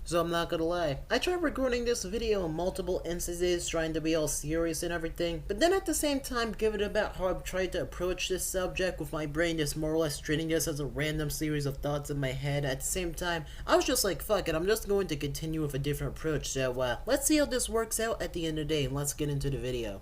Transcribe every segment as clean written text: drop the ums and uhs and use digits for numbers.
So I'm not gonna lie, I tried recording this video in multiple instances, trying to be all serious and everything, but then at the same time give it about how I've tried to approach this subject with my brain just more or less treating this as a random series of thoughts in my head. At the same time, I was just like, fuck it, I'm just going to continue with a different approach, so let's see how this works out at the end of the day, and let's get into the video.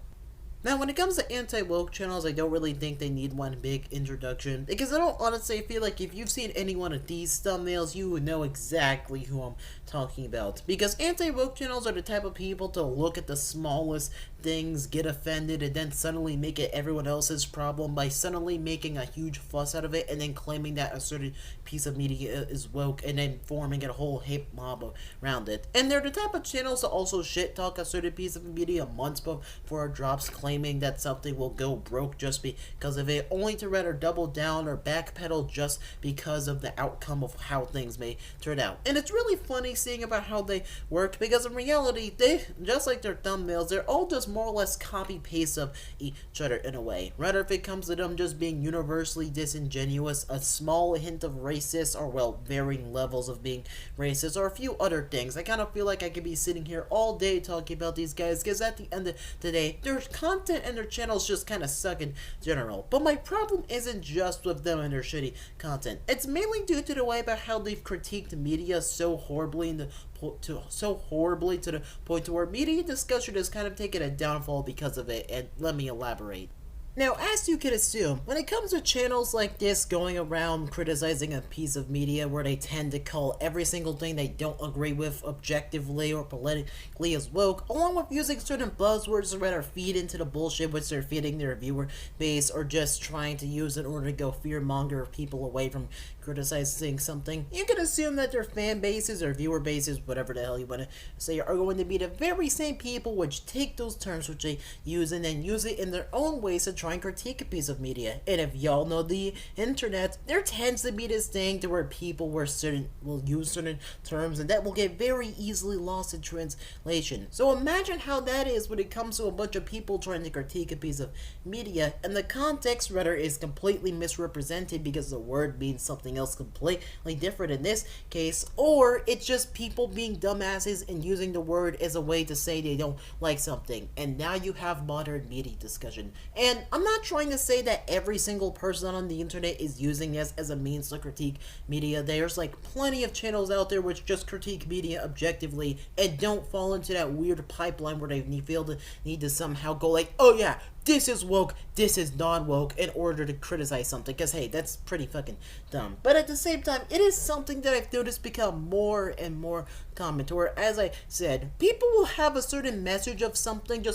Now, when it comes to anti-woke channels, I don't really think they need one big introduction, because I don't honestly feel like if you've seen any one of these thumbnails, you would know exactly who I'm talking about. Because anti-woke channels are the type of people to look at the smallest things, get offended, and then suddenly make it everyone else's problem by suddenly making a huge fuss out of it, and then claiming that a certain piece of media is woke, and then forming a whole hip mob around it. And they're the type of channels to also shit talk a certain piece of media months before it drops, claiming that something will go broke just because of it, only to rather double down or backpedal just because of the outcome of how things may turn out. And it's really funny seeing about how they work, because in reality, they, just like their thumbnails, they're all just more or less copy-paste of each other in a way. Rather, if it comes to them just being universally disingenuous, a small hint of racist, or well, varying levels of being racist, or a few other things, I kind of feel like I could be sitting here all day talking about these guys, because at the end of the day, their content and their channels just kind of suck in general. But my problem isn't just with them and their shitty content. It's mainly due to the way about how they've critiqued media so horribly to the point to where media discussion has kind of taken a downfall because of it, and let me elaborate. Now, as you can assume, when it comes to channels like this going around criticizing a piece of media where they tend to call every single thing they don't agree with objectively or politically as woke, along with using certain buzzwords to rather feed into the bullshit which they're feeding their viewer base, or just trying to use in order to go fearmonger people away from criticizing something, you can assume that their fan bases or viewer bases, whatever the hell you want to say, are going to be the very same people which take those terms which they use and then use it in their own ways to try and critique a piece of media. And if y'all know the internet, there tends to be this thing to where people will use certain terms, and that will get very easily lost in translation. So imagine how that is when it comes to a bunch of people trying to critique a piece of media, and the context rather is completely misrepresented because the word means something else completely different in this case, or it's just people being dumbasses and using the word as a way to say they don't like something, and now you have modern media discussion. And I'm not trying to say that every single person on the internet is using this as a means to critique media. There's like plenty of channels out there which just critique media objectively and don't fall into that weird pipeline where they feel the need to somehow go like, oh yeah, this is woke, this is non-woke, in order to criticize something, because hey, that's pretty fucking dumb. But at the same time, it is something that I've noticed become more and more common, to where, as I said, people will have a certain message of something,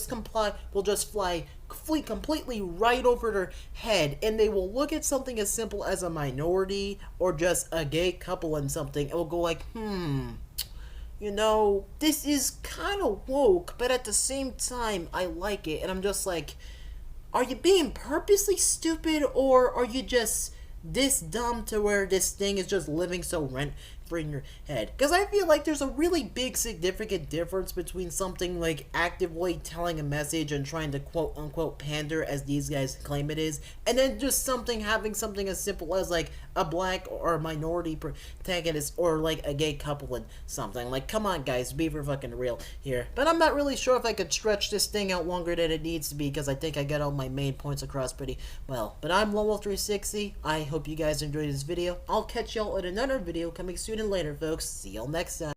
will just fly completely right over their head, and they will look at something as simple as a minority or just a gay couple and something, and will go like, you know, this is kind of woke, but at the same time, I like it. And I'm just like, are you being purposely stupid, or are you just this dumb to where this thing is just living so rent-free in your head? Because I feel like there's a really big significant difference between something like actively telling a message and trying to quote-unquote pander, as these guys claim it is, and then just having something as simple as like a black or minority protagonist, or like a gay couple and something. Like, come on guys, be for fucking real here. But I'm not really sure if I could stretch this thing out longer than it needs to be, because I think I got all my main points across pretty well. But I'm Lowell360. I hope you guys enjoyed this video. I'll catch y'all in another video coming soon and later, folks. See y'all next time.